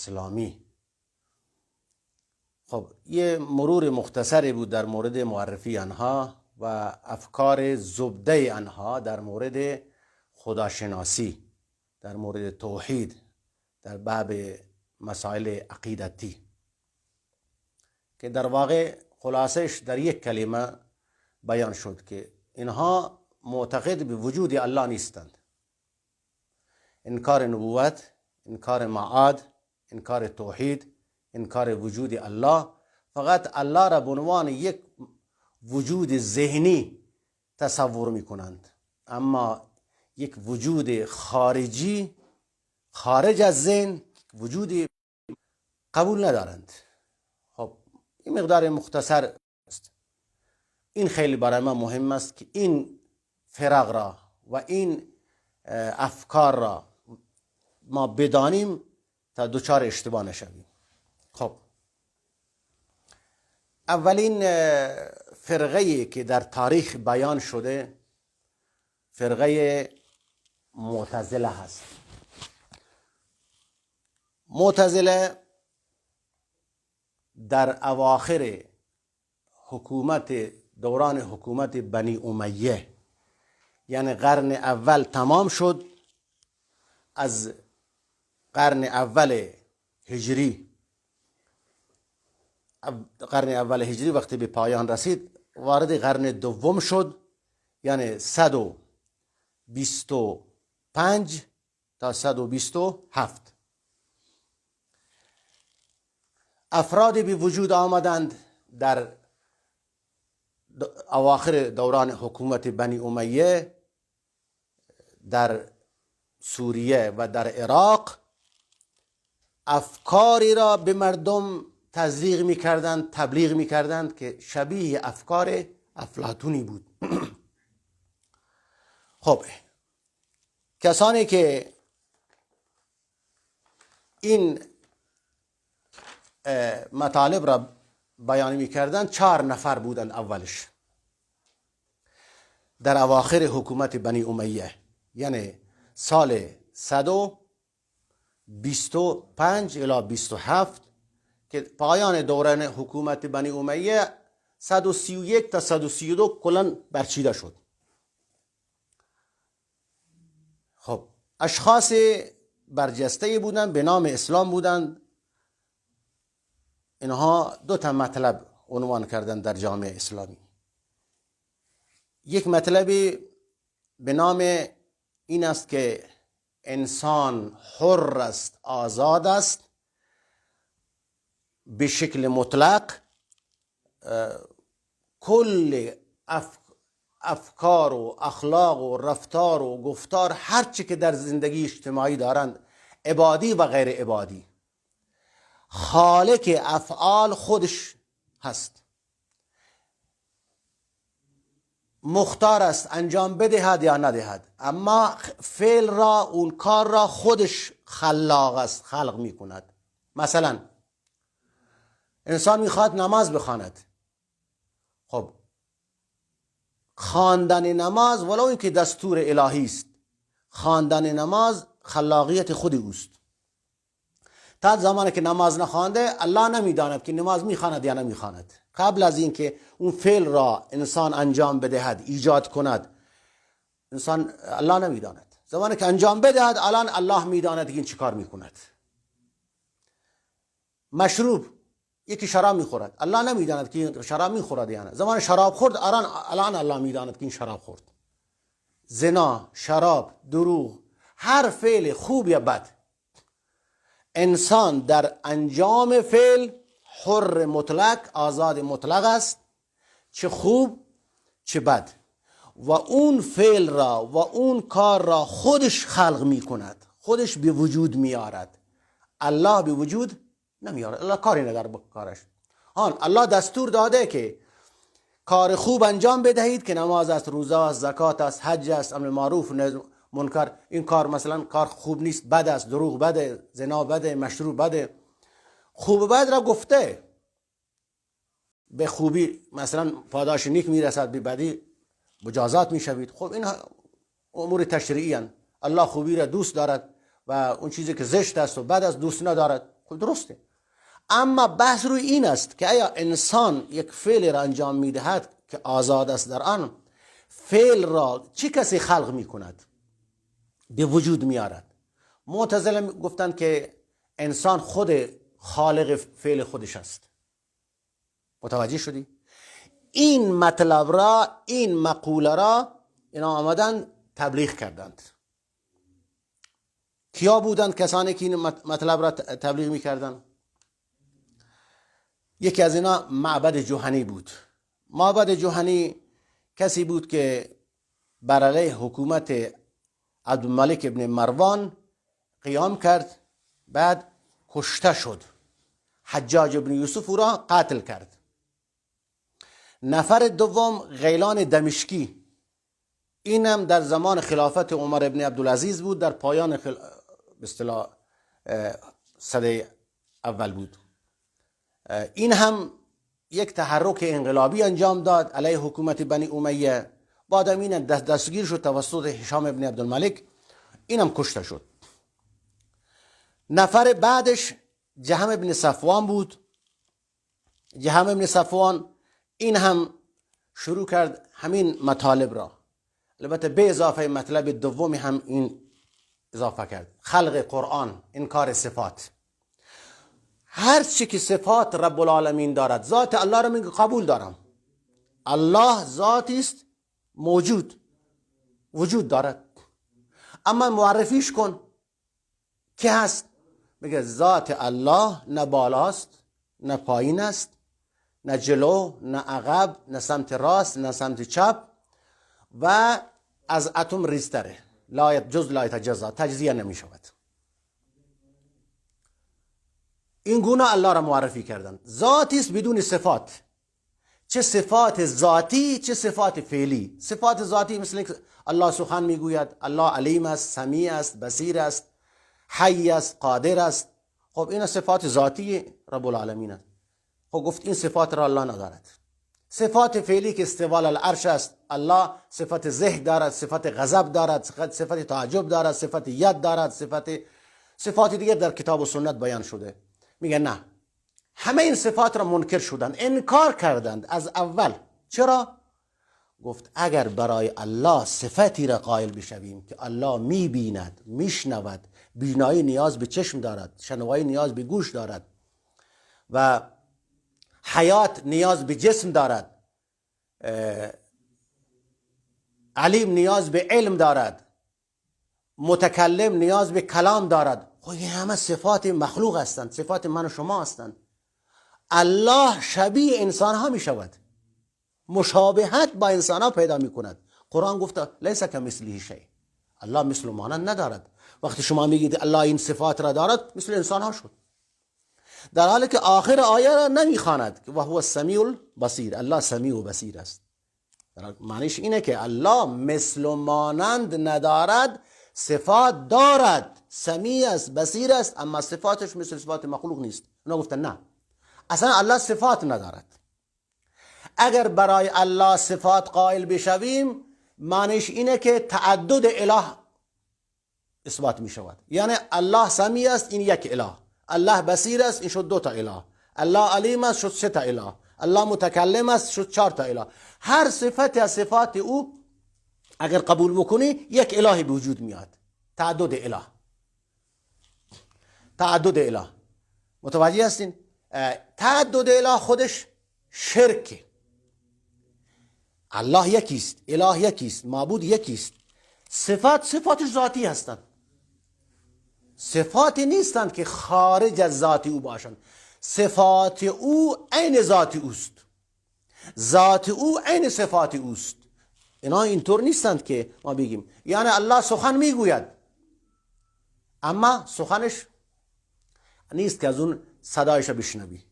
اسلامی. خب یه مرور مختصری بود در مورد معرفی آنها و افکار زبده آنها در مورد خداشناسی، در مورد توحید، در باب مسائل عقیدتی، که در واقع خلاصش در یک کلمه بیان شد که اینها معتقد به وجود الله نیستند. انکار نبوت، انکار معاد، انکار توحید، انکار وجود الله، فقط الله را به عنوان یک وجود ذهنی تصور می کنند، اما یک وجود خارجی، خارج از ذهن، وجودی قبول ندارند. خب این مقدار مختصر است. این خیلی برای ما مهم است که این فرق را و این افکار را ما بدانیم تا دچار اشتباه نشویم. خب اولین فرقه‌ای که در تاریخ بیان شده فرقه معتزله هست. معتزله در اواخر دوران حکومت بنی امیه، یعنی قرن اول تمام شد، از قرن اول هجری وقتی به پایان رسید وارد قرن دوم شد، یعنی 125 تا 127 افرادی به وجود آمدند در اواخر دوران حکومت بنی امیه در سوریه و در عراق. افکاری را به مردم تزریق می‌کردند، تبلیغ می‌کردند که شبیه افکار افلاطونی بود. خب کسانی که این مطالب را بیان می‌کردند 4 نفر بودند. اولش در اواخر حکومت بنی امیه، یعنی سال 125 الی 27 که پایان دوران حکومت بنی امیه 131 تا 132 کلاً برچیده شد. خب اشخاص برجسته بودند، به نام اسلام بودند. اینها 2 مطلب عنوان کردند در جامعه اسلامی. یک مطلبی به نام این است که انسان حر است، آزاد است به شکل مطلق. کل افکار و اخلاق و رفتار و گفتار هر چی که در زندگی اجتماعی دارند، عبادی و غیر عبادی، خالق افعال خودش هست، مختار است انجام بدهد یا ندهد، اما فعل را، اون کار را خودش خلاق است، خلق می کند. مثلا انسان میخواد نماز بخواند. خب خواندن نماز، ولو اینکه دستور الهی است، خواندن نماز خلاقیت خود اوست. تا زمانی که نماز نخوانده الله نمیداند که نماز میخواند یا نمیخواند. قبل از اینکه اون فعل را انسان انجام بدهد، ایجاد کند، الله نمیداند. زمانی که انجام بدهد الان الله میداند که این چی کار میکند. مشروب، یکی شراب میخورد، الله نمیداند که این شراب میخورد یا نه. زمان شراب خورد الان الله میداند که این شراب خورد. زنا، شراب، دروغ، هر فعل خوب یا بد، انسان در انجام فعل حر مطلق، آزاد مطلق است، چه خوب چه بد، و اون فعل را و اون کار را خودش خلق می کند، خودش به وجود می آرد. الله به وجود نمی آرد، الله کاری نداره با کارش. الله دستور داده که کار خوب انجام بدهید، که نماز است، روزه است، زکات است، حج است، امر معروف نهی منکر. این کار مثلا کار خوب نیست، بد است، دروغ بده، زنا بده، مشروب بده. خوب و بد را گفته. به خوبی مثلا پاداش نیک میرسد، به بدی مجازات میشوید. خب این امور تشریعی هستند. الله خوبی را دوست دارد و اون چیزی که زشت است و بد است دوست ندارد. خب درسته. اما بحث روی این است که آیا انسان یک فعل را انجام میدهد که آزاد است در آن، فعل را چه کسی خلق میکند، به وجود میارد؟ معتزله گفتند که انسان خود خالق فعل خودش است. متوجه شدی؟ این مطلب را، این مقوله را اینا آمدن تبلیغ کردند. کیا بودند کسانی که این مطلب را تبلیغ میکردند؟ یکی از اینا معبد جهنی بود. معبد جهنی کسی بود که بر علیه حکومت عبدالملک ابن مروان قیام کرد، بعد کشته شد. حجاج ابن یوسف او را قتل کرد. نفر دوم غیلان دمشقی، اینم در زمان خلافت عمر ابن عبدالعزیز بود، در پایان به اصطلاح سده اول بود. این هم یک تحرک انقلابی انجام داد علیه حکومت بنی امیه. بعد این دستگیر شد توسط هشام ابن عبدالملک، اینم کشته شد. نفر بعدش جهم ابن صفوان بود. جهم ابن صفوان این هم شروع کرد همین مطالب را، البته به اضافه مطلب دومی هم این اضافه کرد، خلق قرآن، انکار صفات. هر چی که صفات رب العالمین دارد، ذات الله را میگه قبول دارم، الله ذاتی است موجود، وجود دارد، اما معرفیش کن که هست. میگه ذات الله نه بالاست نه پایین است، نه جلو نه عقب، نه سمت راست نه سمت چپ، و از اتم ریزتره، جز لا یتجزا، تجزیه نمی شود. این گونه الله را معرفی کردند. ذاتی است بدون صفات، چه صفات ذاتی چه صفات فعلی. صفات ذاتی مثل اینکه الله سخن میگوید، الله علیم است، سمیع است، بصیر است، حی است، قادر است. خب این صفات ذاتی رب العالمین است. خب گفت این صفات را الله ندارد. صفات فعلی که استواء العرش است، الله صفت ذهن دارد، صفت غضب دارد، صفت تعجب دارد، صفت ید دارد، صفات دیگر در کتاب و سنت بیان شده. میگه نه، همه این صفات را منکر شدند، انکار کردند از اول. چرا؟ گفت اگر برای الله صفتی را قائل بشویم که الله میبیند، میشنود، بینایی نیاز به چشم دارد، شنوایی نیاز به گوش دارد، و حیات نیاز به جسم دارد، علیم نیاز به علم دارد، متکلم نیاز به کلام دارد. خب این همه صفات مخلوق هستند، صفات من و شما هستند. الله شبیه انسان ها می شود، مشابهت با انسان ها پیدا می کند. قرآن گفته لیس کمثله شیء، الله مثل و مانند ندارد. وقتی شما میگید الله این صفات را دارد، مثل انسان ها شد، در حالی که آخر آیه را نمیخواند که و هو السمیع البصیر، الله سمیع و بصیر است. معنیش اینه که الله مثل و مانند ندارد، صفات دارد، سمیع است، بصیر است، اما صفاتش مثل صفات مخلوق نیست. اونا گفتن نه، اصلا الله صفات ندارد. اگر برای الله صفات قائل بشویم، معنیش اینه که تعدد اله اثبات می شود. یعنی الله سمیع است، این یک اله، الله بصیر است، این شد 2 تا اله، الله علیم است، شد 3 تا اله، الله متکلم است، شد 4 تا اله. هر صفت از صفات او اگر قبول بکنی، یک اله به وجود میاد. تعدد اله. متوجه هستین؟ تعدد اله خودش شرکه. الله یکیست، اله یکیست، معبود یکیست. صفاتش ذاتی هستند، صفاتی نیستند که خارج از ذات او باشند. صفات او عین ذات اوست، ذات او عین صفات اوست. اینا اینطور نیستند که ما بگیم یعنی الله سخن میگوید، اما سخنش نیست که از اون صدایش بشنوی،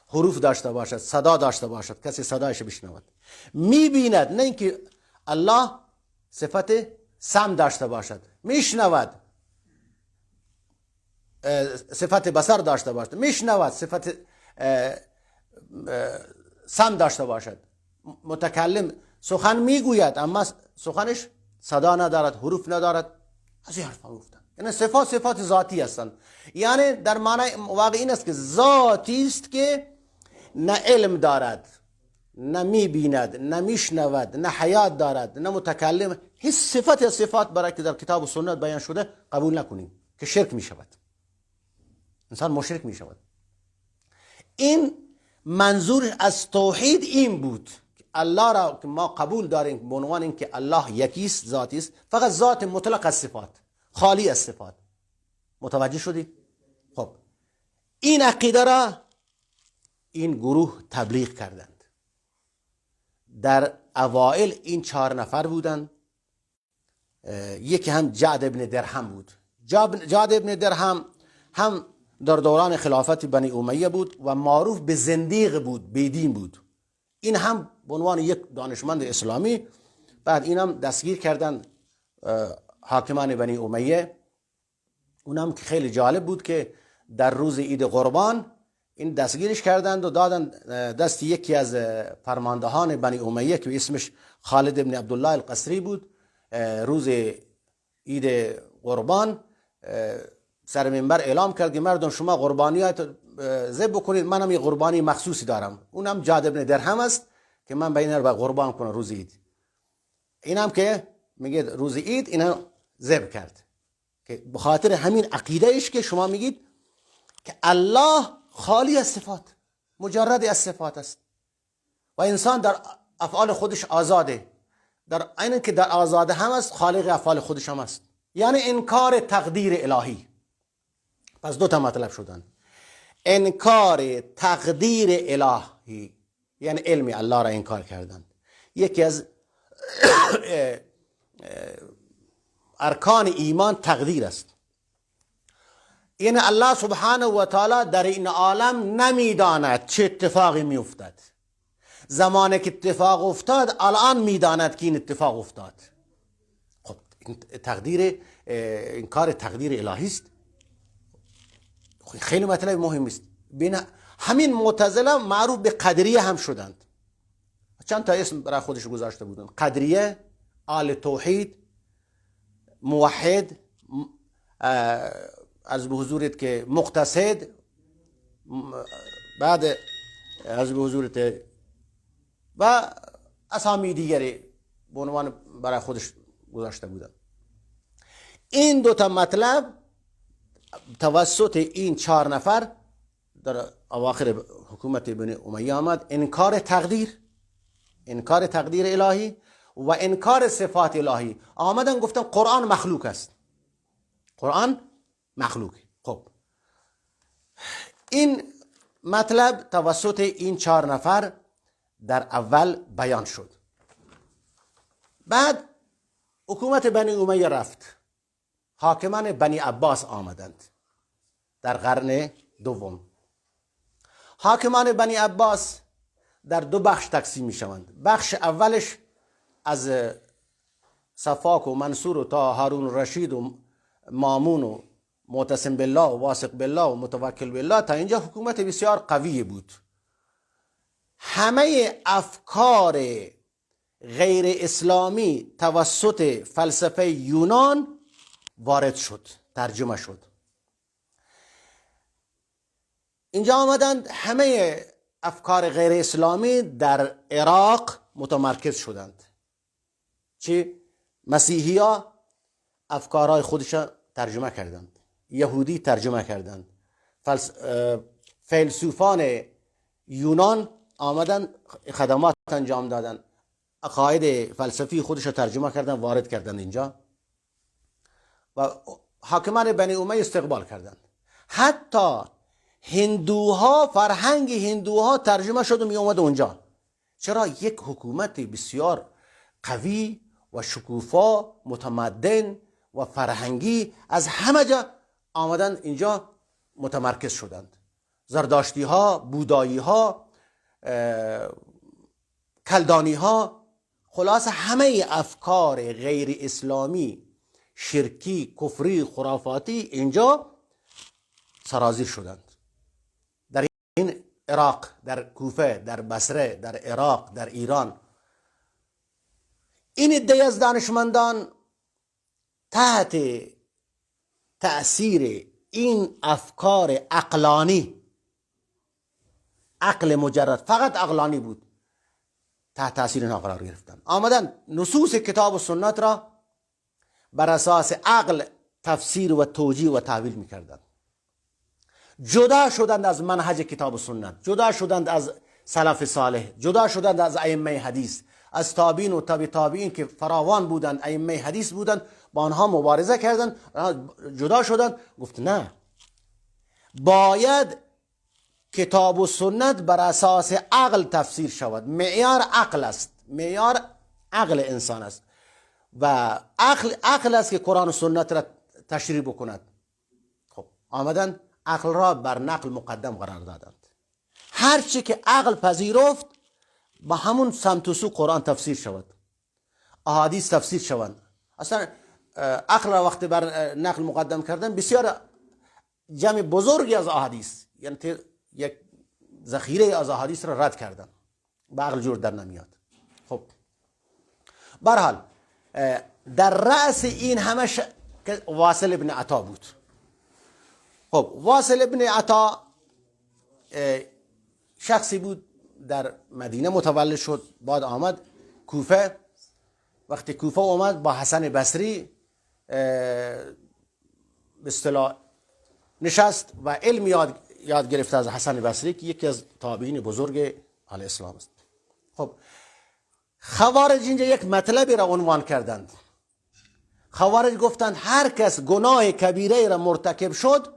حروف داشته باشد، صدا داشته باشد، کسی صدایش بشنود. میبیند، نه اینکه الله صفت سمع داشته باشد، میشنود، صفت بصر داشته باشد، میشنود، صفت سمع داشته باشد. متکلم سخن میگوید، اما سخنش صدا ندارد، حروف ندارد. از این حرفا گفتن. این صفات ذاتی هستند. یعنی در معنای واقع این است که ذاتی است که نه علم دارد، نه میبیند، نه میشنود، نه حیات دارد، نه متکلم. هیچ صفت از صفات برای که در کتاب و سنت بیان شده قبول نکنیم، که شرک میشود، انسان مشرک میشود. این منظور از توحید این بود که الله را که ما قبول داریم به عنوان اینکه الله یکیست، ذاتی است، فقط ذات مطلق از صفات، خالی از صفات. متوجه شدید؟ خب این عقیده را این گروه تبلیغ کردند. در اوائل این 4 نفر بودند. یکی هم جعد ابن درهم بود. جعد ابن درهم هم در دوران خلافت بنی امیه بود و معروف به زندیق بود، بیدین بود. این هم به عنوان یک دانشمند اسلامی، بعد اینم دستگیر کردن حاکمان بنی امیه. اونم که خیلی جالب بود که در روز عید قربان این دستگیرش کردند و دادن دست یکی از فرماندهان بنی امیه که اسمش خالد ابن عبدالله القصری بود. روز عید قربان سر منبر اعلام کرد که مردم شما قربانیات ذبح بکنید، منم یه قربانی مخصوصی دارم، اونم جعد ابن درهم است که من بین رو قربان کنم روز عید. اینم که میگه روز عید اینا ذبح کرد، که به خاطر همین عقیده ایش که شما میگید که الله خالی از صفات، مجرد از صفات است و انسان در افعال خودش آزاده، در عین که در آزاده هم است، خالق افعال خودش هم است. یعنی انکار تقدیر الهی. پس 2 تا مطلب شدن: انکار تقدیر الهی، یعنی علم الله را انکار کردن. یکی از ارکان ایمان تقدیر است. یعنی الله سبحانه و تعالی در این عالم نمیداند چه اتفاقی میافتد. زمانی که اتفاق افتاد الان میداند که این اتفاق افتاد. خب این تقدیر، انکار تقدیر الهی است. خیلی مطلب مهم است. بین همین معتزله معروف به قدریه هم شدند. چند تا اسم برای خودش گذاشته بودند: قدریه، آل توحید، موحد، از به حضورت که مقتصد، بعد از به حضورت و اسامی دیگری به عنوان برای خودش گذاشته بودند. این 2 تا مطلب توسط این 4 نفر در اواخر حکومت بنی امیه آمد: انکار تقدیر الهی و انکار صفات الهی. آمدن گفتن قرآن مخلوق است، قرآن مخلوق. خب این مطلب توسط این 4 نفر در اول بیان شد. بعد حکومت بنی امیه رفت، حاکمان بنی عباس آمدند در قرن دوم. حاکمان بنی عباس در 2 بخش تقسیم می شوند. بخش اولش از صفاک و منصور و تا هارون رشید و مامون و معتصم بالله و واثق بالله و متوکل بالله، تا اینجا حکومت بسیار قوی بود. همه افکار غیر اسلامی توسط فلسفه یونان وارد شد، ترجمه شد. اینجا آمدند همه افکار غیر اسلامی در عراق متمرکز شدند. چه مسیحی ها افکارهای خودش ترجمه کردند، یهودی ترجمه کردند، فیلسوفان یونان آمدن خدمات انجام دادن، عقاید فلسفی خودش ترجمه کردن، وارد کردند اینجا و حاکمان بنی امیه استقبال کردند. حتی هندوها، فرهنگ هندوها ترجمه شد و می اومد اونجا. چرا؟ یک حکومت بسیار قوی و شکوفا، متمدن و فرهنگی از همه جا آمدن اینجا متمرکز شدند. زرداشتی ها، بودایی ها، کلدانی ها، خلاص همه افکار غیر اسلامی، شرکی، کفری، خرافاتی اینجا سرازیر شدند. در این عراق، در کوفه، در بصره، در عراق، در ایران، این عده از دانشمندان تحت تأثیر این افکار عقلانی، عقل مجرد فقط عقلانی بود، تحت تأثیر اینها قرار گرفتن. آمدن نصوص کتاب و سنت را بر اساس عقل تفسیر و توجیه و تعویل میکردند. جدا شدند از منهج کتاب و سنت، جدا شدند از سلف صالح، جدا شدند از ائمه حدیث، از تابعین و تبع تابعین که فراوان بودند، ائمه حدیث بودند، با آنها مبارزه کردند، جدا شدند. گفت نه، باید کتاب و سنت بر اساس عقل تفسیر شود. معیار عقل است، معیار عقل انسان است و عقل است که قرآن و سنت را تشریح بکند. خب آمدن عقل را بر نقل مقدم قرار دادند. هرچی که عقل پذیرفت با همون سمت و سو قرآن تفسیر شود، احادیث تفسیر شوند. اصلا عقل را وقتی بر نقل مقدم کردن، بسیار جمع بزرگی از احادیث، یعنی یک ذخیره از احادیث را رد کردن، به عقل جور در نمیاد. خب به هر حال در رأس این همش واصل ابن عطا بود. خب واصل ابن عطا شخصی بود در مدینه متولد شد، بعد آمد کوفه. وقتی کوفه آمد با حسن بصری به اصطلاح نشست و علم یاد گرفت از حسن بصری که یکی از تابعین بزرگ اهل اسلام است. خب خوارج اینجا یک مطلبی را عنوان کردند. خوارج گفتند هر کس گناه کبیره را مرتکب شد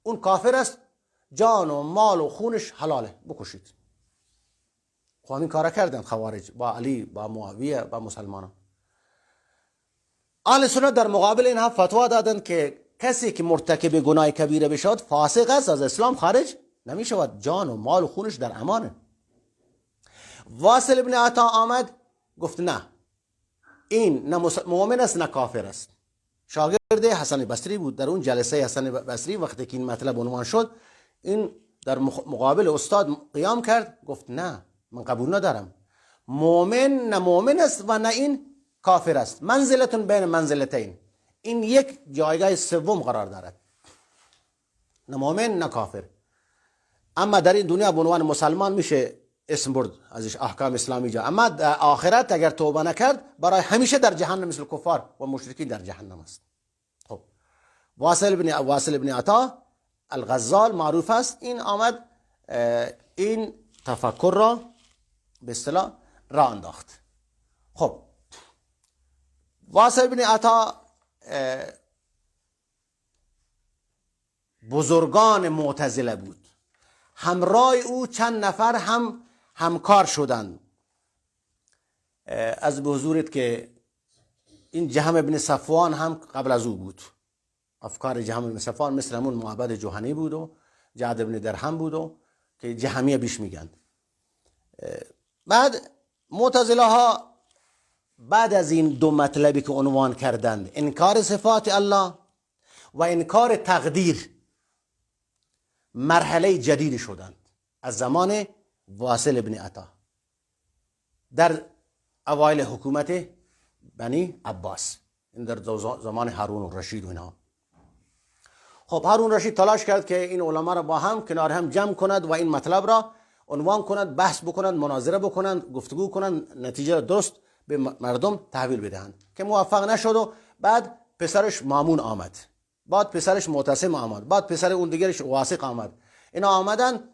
اون کافر است، جان و مال و خونش حلاله، بکشید. خب همین کارا کردند خوارج با علی، با معاویه، با مسلمانان. اهل سنت در مقابل اینها فتوا دادند که کسی که مرتکب گناه کبیره بشود فاسق است، از اسلام خارج نمی شود، جان و مال و خونش در امانه. واصل ابن عطا آمد گفت نه، این نه مؤمن است نه کافر است. شاگرد حسن بصری بود. در اون جلسه حسن بصری وقتی که این مطلب عنوان شد، این در مقابل استاد قیام کرد، گفت نه، من قبول ندارم، مؤمن نه مؤمن است و نه این کافر است، منزلتون بین منزلتین، این یک جایگاه سوم قرار دارد، نه مؤمن نه کافر. اما در این دنیا به عنوان مسلمان میشه اسم برد ازش، احکام اسلامی جا، اما در آخرت اگر توبه نکرد برای همیشه در جهنم مثل کفار و مشرکین در جهنم است. خب واصل ابن عطا الغزال معروف است، این آمد این تفکر را به اصطلاح راه انداخت. خب واصل ابن عطا بزرگان معتزله بود. همراه او چند نفر هم همکار شدند. از به حضورت که این جهم ابن صفوان هم قبل از او بود. افکار جهم ابن صفوان مثل همون معبد جهنی بود و جعد ابن درهم بود و که جهمیه بیش میگن. بعد معتزله ها بعد از این دو مطلبی که عنوان کردند، انکار صفات الله و انکار تقدیر، مرحله جدید شدند از زمان واصل ابن عطا در اوایل حکومت بنی عباس، این در زمان هارون الرشید و اینا. خب هارون الرشید تلاش کرد که این علما را با هم کنار هم جمع کند و این مطلب را عنوان کند، بحث بکنند، مناظره بکنند، گفتگو کنند، نتیجه را درست به مردم تحویل بدهند، که موفق نشد. و بعد پسرش مامون آمد، بعد پسرش معتصم آمد، بعد پسر اون دیگرش واثق آمد. اینا آمدن.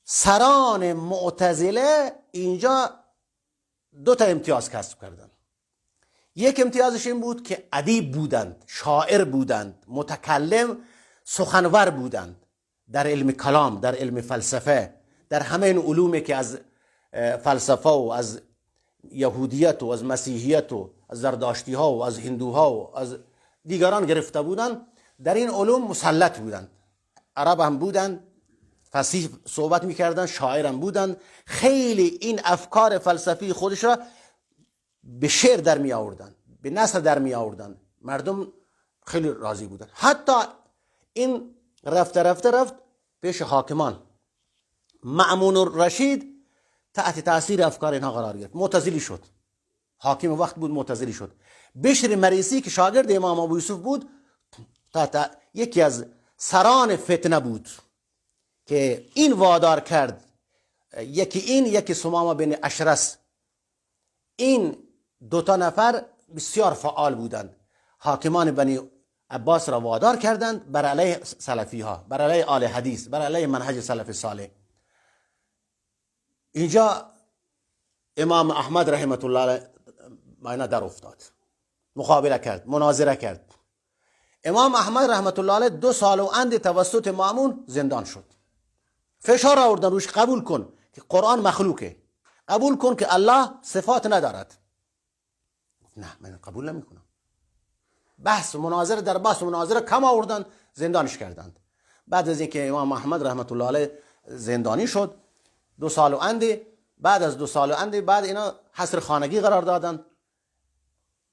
سران معتزله اینجا دو تا امتیاز کسب کردند. یک امتیازش این بود که ادیب بودند، شاعر بودند، متکلم، سخنور بودند در علم کلام، در علم فلسفه، در همه این علومی که از فلسفه و از یهودیت و از مسیحیت و از زرداشتی ها و از هندوها و از دیگران گرفته بودند. در این علوم مسلط بودند. عرب هم بودند، فصیح صحبت میکردند، شاعر هم بودند. خیلی این افکار فلسفی خودش را به شعر در می آوردند، به نثر در می آوردند. مردم خیلی راضی بودند. حتی این رفت پیش حاکمان. مأمون الرشید تحت تاثیر افکار اینها قرار گرفت، معتزلی شد. حاکم وقت بود، معتزلی شد. بشر مریسی که شاگرد امام ابو یوسف بود، یکی از سران فتنه بود که این وادار کرد، یکی سمامه بن اشرس. این دوتا نفر بسیار فعال بودند. حاکمان بنی عباس را وادار کردند بر علیه سلفی ها، بر علیه آل حدیث، بر علیه منهج سلف صالح. اینجا امام احمد رحمت الله علیه در افتاد، مقابله کرد، مناظره کرد. امام احمد رحمت الله علیه 2 سال و اند توسط مامون زندان شد. فشار آوردن روش، قبول کن که قرآن مخلوقه، قبول کن که الله صفات ندارد. نه من قبول نمیکنم. بحث و مناظره در بحث و مناظره کم آوردن، زندانش کردند. بعد از اینکه امام احمد رحمت الله علیه زندانی شد 2 سال و اندی، بعد از 2 سال و اندی بعد اینا حصر خانگی قرار دادند.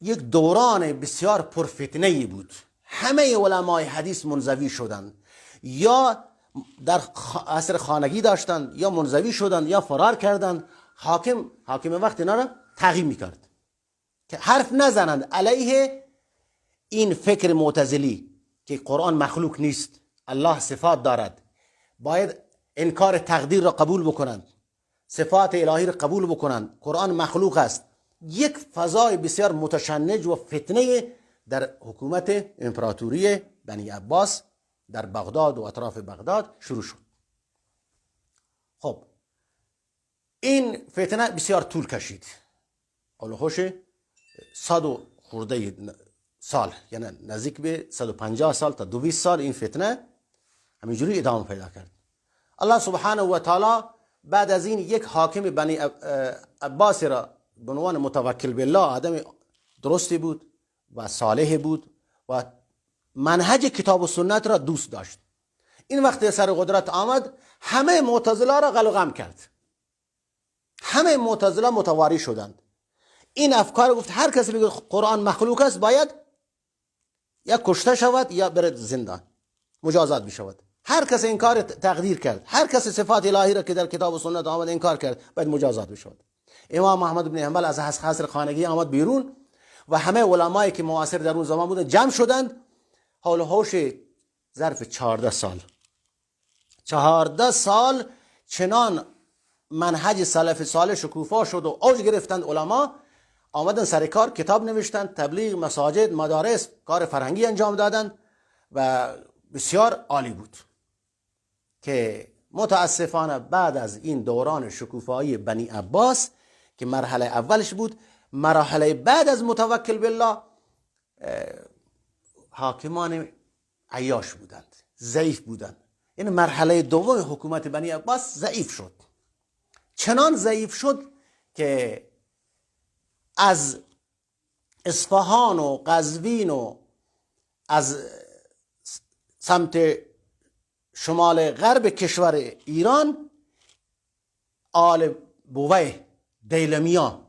یک دوران بسیار پرفتنه‌ای بود. همه علمای حدیث منزوی شدند، یا در حصر خانگی داشتند، یا منزوی شدند، یا فرار کردند. حاکم وقت اینا را تعقیب میکرد که حرف نزنند علیه این فکر معتزلی که قرآن مخلوق نیست، الله صفات دارد، باید انکار تقدیر را قبول بکنند، صفات الهی را قبول بکنند، قرآن مخلوق است. یک فضای بسیار متشنج و فتنه در حکومت امپراتوری بنی عباس در بغداد و اطراف بغداد شروع شد. خب این فتنه بسیار طول کشید، هولوش 100 خورده سال، یعنی نزدیک به 150 سال تا 200 سال این فتنه همینجوری ادامه پیدا کرد. الله سبحانه و تعالی بعد از این یک حاکم بنی عباس را به عنوان متوکل بالله، آدم درستی بود و صالح بود و منهج کتاب و سنت را دوست داشت. این وقت سر قدرت آمد، همه معتزله را غلغم کرد، همه معتزله متواری شدند. این افکار گفت هر کسی بگه قرآن مخلوق است باید یا کشته شود یا بره زندان، مجازات بشود. هر کسی انکار تقدیر کرد، هر کسی صفات الهی را که در کتاب و سنت آمد انکار کرد، باید مجازات بشود. امام محمد بن حنبل از حصر خانگی آمد بیرون و همه علمایی که معاصر در اون زمان بودند جمع شدند. حول و حوش ظرف 14 سال چنان منهج سلف صالح شکوفا شد و اوج گرفتند. علما آمدن سر کار، کتاب نوشتند، تبلیغ، مساجد، مدارس، کار فرهنگی انجام دادند و بسیار عالی بود. که متاسفانه بعد از این دوران شکوفایی بنی عباس که مرحله اولش بود، مرحله بعد از متوکل بالله حاکمان عیاش بودند، ضعیف بودند. این مرحله دوم حکومت بنی عباس ضعیف شد، چنان ضعیف شد که از اصفهان و قزوین و از سمت شمال غرب کشور ایران آل بویه، دیلمیا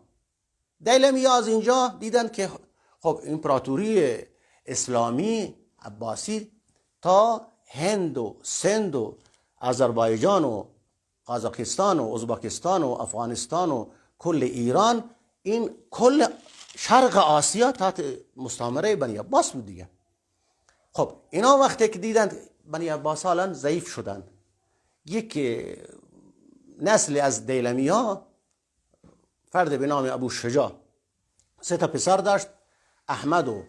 از اینجا دیدن که خب امپراتوری اسلامی عباسی تا هند و سند و آذربایجان و قزاقستان و ازبکستان و افغانستان و کل ایران، این کل شرق آسیا تحت مستعمره بنی عباس بود دیگه. خب اینا وقتی که دیدند بنی عباس حالا ضعیف شدند، یک نسل از دیلمی ها، فرد به نام ابو شجاع 3 تا پسر داشت، احمد و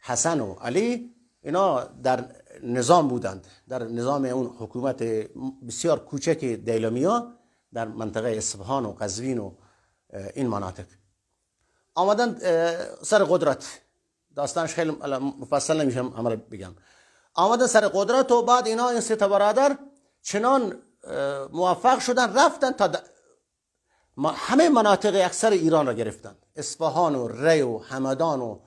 حسن و علی، اینا در نظام بودند، در نظام اون حکومت بسیار کوچک دیلمی ها در منطقه اصفهان و قزوین و این مناطق. آمدن سر قدرت، داستانش خیلی مفصل نمیشم همه بگم. آمدن سر قدرت و بعد اینا این 3 تا برادر چنان موفق شدن رفتن تا همه مناطق اکثر ایران را گرفتن، اصفهان و ری و همدان و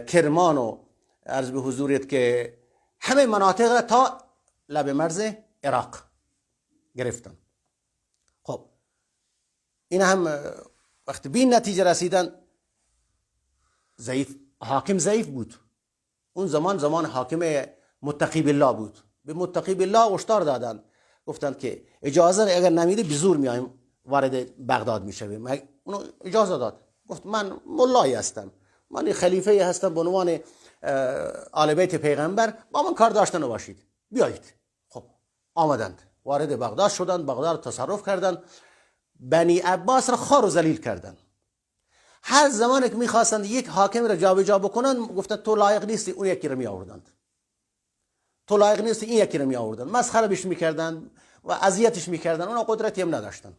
کرمان و عرض به حضوریت که همه مناطق را تا لب مرز عراق گرفتن. خب این هم وقتی به این نتیجه رسیدن، حاکم ضعیف بود. اون زمان حاکم متقی بالله بود. به متقی بالله هشدار دادن، گفتند که اجازه اگر نمیده به زور میایم وارد بغداد میشویم. اونو اجازه داد، گفت من ملایی هستم، من خلیفه هستم به عنوان آل بیت پیغمبر با من کار داشتن باشید، بیایید. خب آمدند، وارد بغداد شدند، بغداد تصرف کردند، بنی عباس را خار و ذلیل کردند. هر زمانی که میخواستند یک حاکم را جابجا بکنن گفتند تو لایق نیستی، اون یکی را می آوردند. تو لایق نیستی، این یکی را می آوردند. مسخره بهش میکردند و اذیتش میکردند. اونا قدرتی هم نداشتند.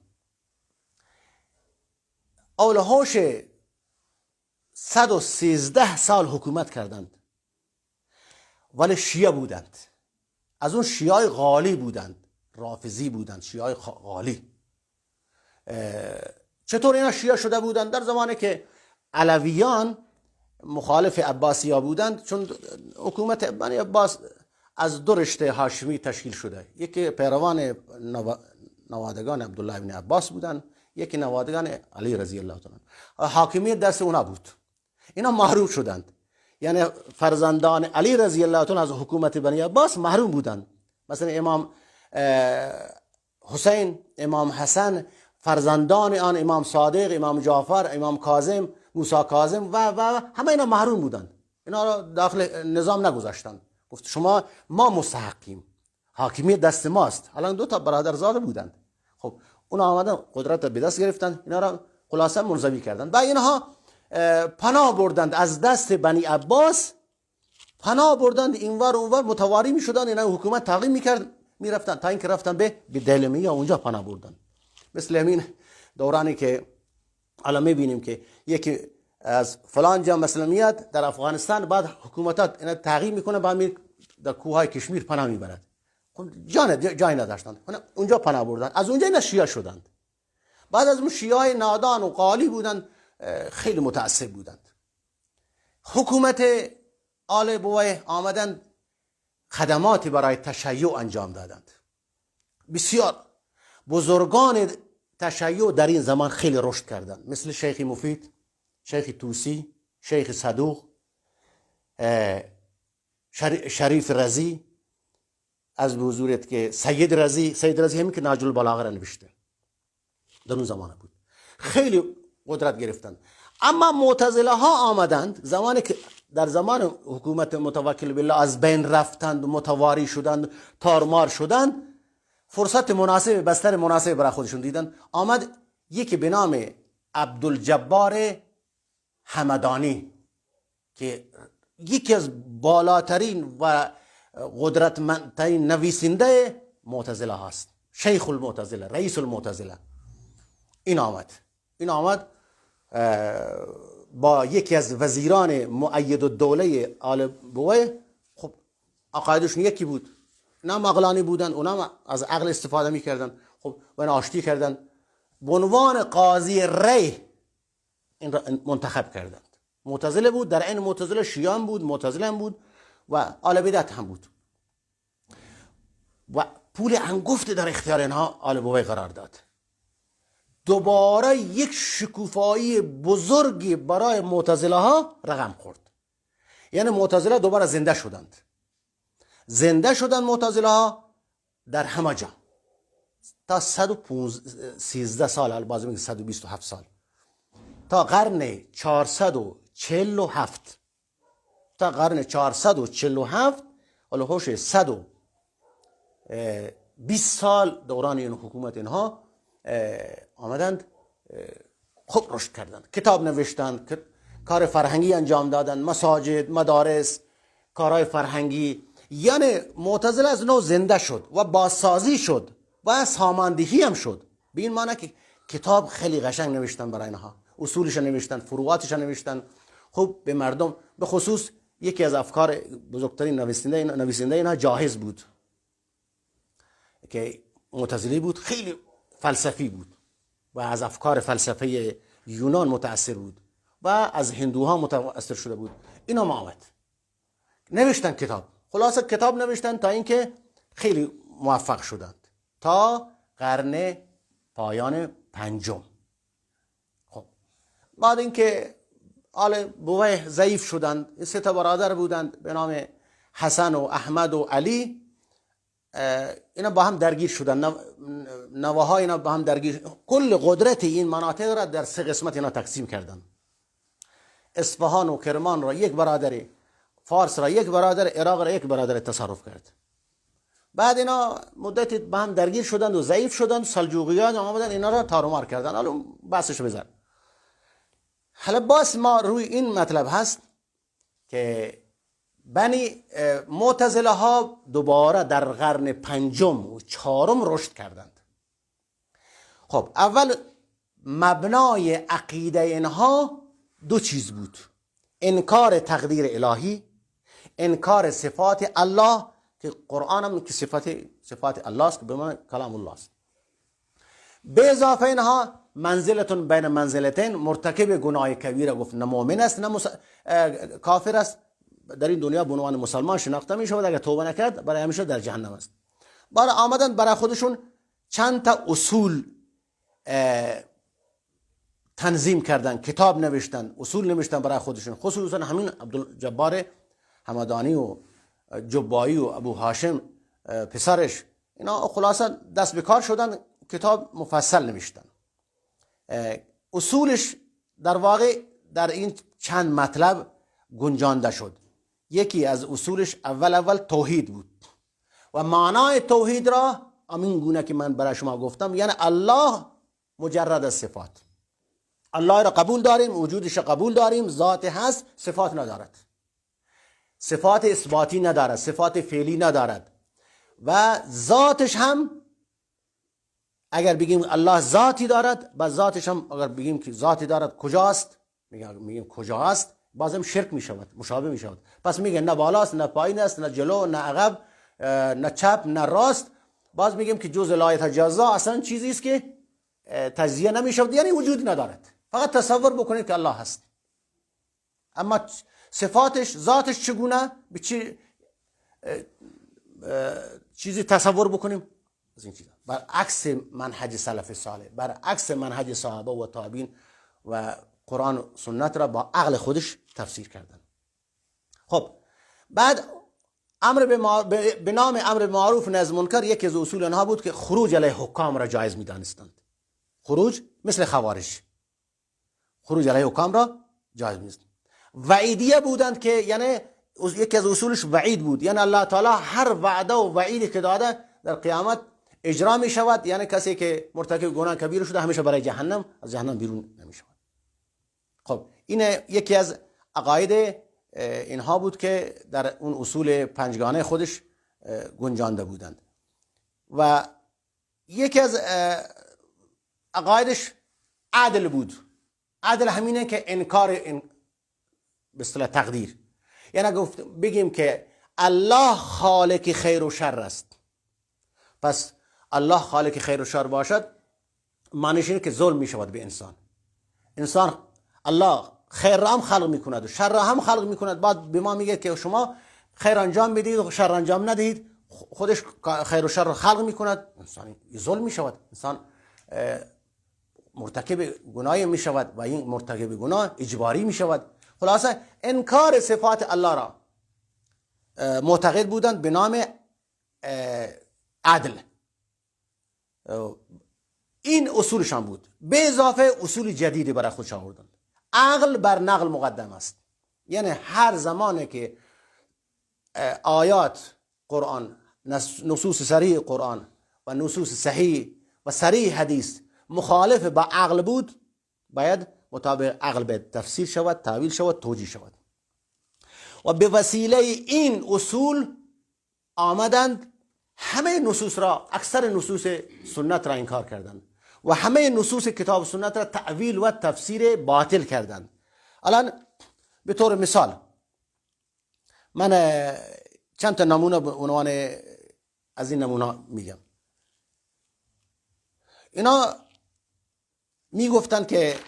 اولهاش 113 سال حکومت کردند، ولی شیعه بودند. از اون شیعه غالی بودند، رافضی بودند، شیعه غالی. چطور اینا شیعه شده بودند؟ در زمانی که علویان مخالف عباسی‌ها بودند، چون حکومت بنی عباس از دو رشته هاشمی تشکیل شده، یکی پیروان نوادگان عبدالله بن عباس بودند، یکی نوادگان علی رضی الله تعالی. حاکمیت دست اونا بود. اینا محروم شدند، یعنی فرزندان علی رضی الله تعالی از حکومت بنی عباس محروم بودند. مثلا امام حسین، امام حسن، فرزندان آن امام صادق، امام جعفر، امام کاظم، موسی کاظم و همه اینا محروم بودند. اینا را داخل نظام نگذاشتند. گفت شما، ما مستحقیم، حاکمیت دست ماست. الان دو تا برادرزاده بودند. خب اونا آمدن قدرت به دست گرفتند، اینا را خلاصه منزوی کردند و اینها پناه بردند از دست بنی عباس، پناه بردند اینور اونور، متواری می شدند. اینا حکومت تغییر میکرد، میرفتند تا اینکه رفتن به دهلمیه، اونجا پناه بردند. مثل همین دورانی که الان میبینیم که یکی از فلان جا مثلا میاد در افغانستان، بعد حکومتات اینا تغییر میکنه، بعد می در کوههای کشمیر پناه میبرد. خب جای نداشتند، اونجا پناه بردند. از اونجا اینا شیعه شدند. بعد از اون شیعه نادان و قالی بودند، خیلی متعصب بودند. حکومت آل بویه آمدند، خدماتی برای تشیع انجام دادند. بسیار بزرگان تشیع در این زمان خیلی رشد کردند، مثل شیخ مفید، شیخ توسی، شیخ صدوق، شریف رضی، از حضورت که سید رضی همین که نهج البلاغه را نوشته در اون زمان بود. خیلی قدرت گرفتند. اما معتزله ها آمدند زمانی که در زمان حکومت متوکل بالله از بین رفتند و متواری شدند، تارمار شدند، فرصت مناسب، بستر مناسب برای خودشون دیدن. آمد یکی به نام عبدالجبار همدانی که یکی از بالاترین و قدرتمندترین نویسنده معتزله هست، شیخ المعتزله، رئیس المعتزله. این آمد با یکی از وزیران مؤید الدوله آل بویه. خب عقایدشون یکی بود، اونا عقلانی بودن، اونا از عقل استفاده میکردن. خب و اینا آشتی کردن، به عنوان قاضی ری این را منتخب کردند. معتزله بود، در این معتزله شیعان بود، معتزله هم بود و آل بدعت هم بود و پول انگفت در اختیار اینها آل بویه قرار داد. دوباره یک شکوفایی بزرگی برای معتزله ها رقم خورد. یعنی معتزله دوباره زنده شدند معتزله ها در همه جا تا 113 سال، بعضی میگن 127 سال، تا قرن 447 حالا هوش 120 سال دوران این حکومت اینها آمدند، خوب رشد کردند، کتاب نوشتند، کار فرهنگی انجام دادند، مساجد، مدارس، کارهای فرهنگی. یعنی معتزله از نو زنده شد و بازسازی شد و ساماندهی هم شد، به این معنی که کتاب خیلی قشنگ نوشتن برای اینها، اصولش نوشتن، فروعاتش نوشتن. خب به مردم، به خصوص یکی از افکار بزرگترین نویسنده اینها جاهز بود که معتزلی بود، خیلی فلسفی بود و از افکار فلسفه یونان متأثر بود و از هندوها متأثر شده بود. اینا آمد نوشتن کتاب، خلاصه کتاب نوشتن تا اینکه خیلی موفق شدند تا قرن پایان پنجم. خب بعد اینکه آل بویه ضعیف شدند، این سه تا برادر بودند به نام حسن و احمد و علی، اینا با هم درگیر شدن، نواهای اینا با هم درگیر. کل قدرت این مناطق را در سه قسمت اینا تقسیم کردن. اصفهان و کرمان را یک برادری فارس را یک برادر، عراق را یک برادر تصرف کرد. بعد اینا مدتی با هم درگیر شدند و ضعیف شدند، سلجوقیان آمدن اینا را تارومار کردن. حالا بحثش بزن. حالا باز ما روی این مطلب هست که بنی معتزله ها دوباره در قرن پنجم و چهارم رشد کردند. خب اول مبنای عقیده اینها دو چیز بود: انکار تقدیر الهی، انکار صفات الله که قرآن هم که صفات الله است که به معنی کلام الله است. به اضافه اینها منزلتون بین منزلتین، مرتکب گناه کبیره گفت، نه مؤمن است نه کافر است، در این دنیا به عنوان مسلمان شناخته می شود، اگر توبه نکرد برای همیشه در جهنم است. برای آمدن برای خودشون چند تا اصول تنظیم کردن، کتاب نوشتن، اصول نوشتن برای خودشون، خصوصا همین عبدالجبار همدانی و جبایی و ابو هاشم پسرش، اینا خلاصا دست به کار شدن، کتاب مفصل نوشتن. اصولش در واقع در این چند مطلب گنجانده شد. یکی از اصولش اول توحید بود و معنای توحید را همین گونه که من برای شما گفتم، یعنی الله مجرد از صفات، الله را قبول داریم، وجودش را قبول داریم، ذات هست، صفات ندارد، صفات اثباتی ندارد، صفات فعلی ندارد و ذاتش هم اگر بگیم الله ذاتی دارد، با ذاتش هم اگر بگیم که ذاتی دارد کجاست، میگیم کجا است، بازم شرک میشود، مشابه میشود. پس میگه نه بالاست نه پایین است نه جلو نه عقب نه چپ نه راست. باز میگیم که جز لا یتجزا اصلا چیزی است که تجزیه نمیشود، یعنی وجود ندارد. فقط تصور بکنید که الله هست، اما صفاتش ذاتش چگونه، به چی چیزی تصور بکنیم از این چیزا. برعکس منهج سلف صالح، برعکس منهج صحابه و تابعین و قرآن و سنت را با عقل خودش تفسیر کردن. خب بعد به نام امر معروف نهی از منکر یکی از اصول آنها بود که خروج علیه حکام را جایز می‌دانستند. خروج مثل خوارج، خروج علیه حکام را جایز می‌دانستند. وعیدیه بودند که یعنی یکی از اصولش وعید بود، یعنی الله تعالی هر وعده و وعیدی که داده در قیامت اجرا می شود، یعنی کسی که مرتکب گناه کبیر شده همیشه برای جهنم، از جهنم بیرون نمی شود. خب این یکی از عقاید اینها بود که در اون اصول پنجگانه خودش گنجانده بودند. و یکی از عقایدش عدل بود. عدل همینه که انکار به اصطلاح تقدیر، یعنی بگیم که الله خالق خیر و شر است، پس الله خالق خیر و شر باشد معنیش اینه که ظلم می شود به انسان. الله خیر را هم خلق می کند و شر را هم خلق می کند، بعد به ما میگه که شما خیر انجام میدید و شر انجام ندهید، خودش خیر و شر را خلق می کند. انسان ظلم می شود، انسان مرتکب گناه می شود و این مرتکب گناه اجباری می شود. خلاصه انکار صفات الله را معتقد بودند به نام عدل. این اصولشان بود. به اضافه اصول جدیدی برای خودش آوردند. عقل بر نقل مقدم است، یعنی هر زمانی که آیات قرآن، نصوص صریح قرآن و نصوص صحیح و صریح حدیث مخالف با عقل بود، باید مطابق عقل به تفسیر شود، تاویل شود، توجیه شود. و به وسیله این اصول آمدند همه نصوص را، اکثر نصوص سنت را انکار کردند و همه نصوص کتاب و سنت را تأویل و تفسیر باطل کردند. الان به طور مثال من چند تا نمونه به عنوان از این نمونه میگم. اینا میگفتند که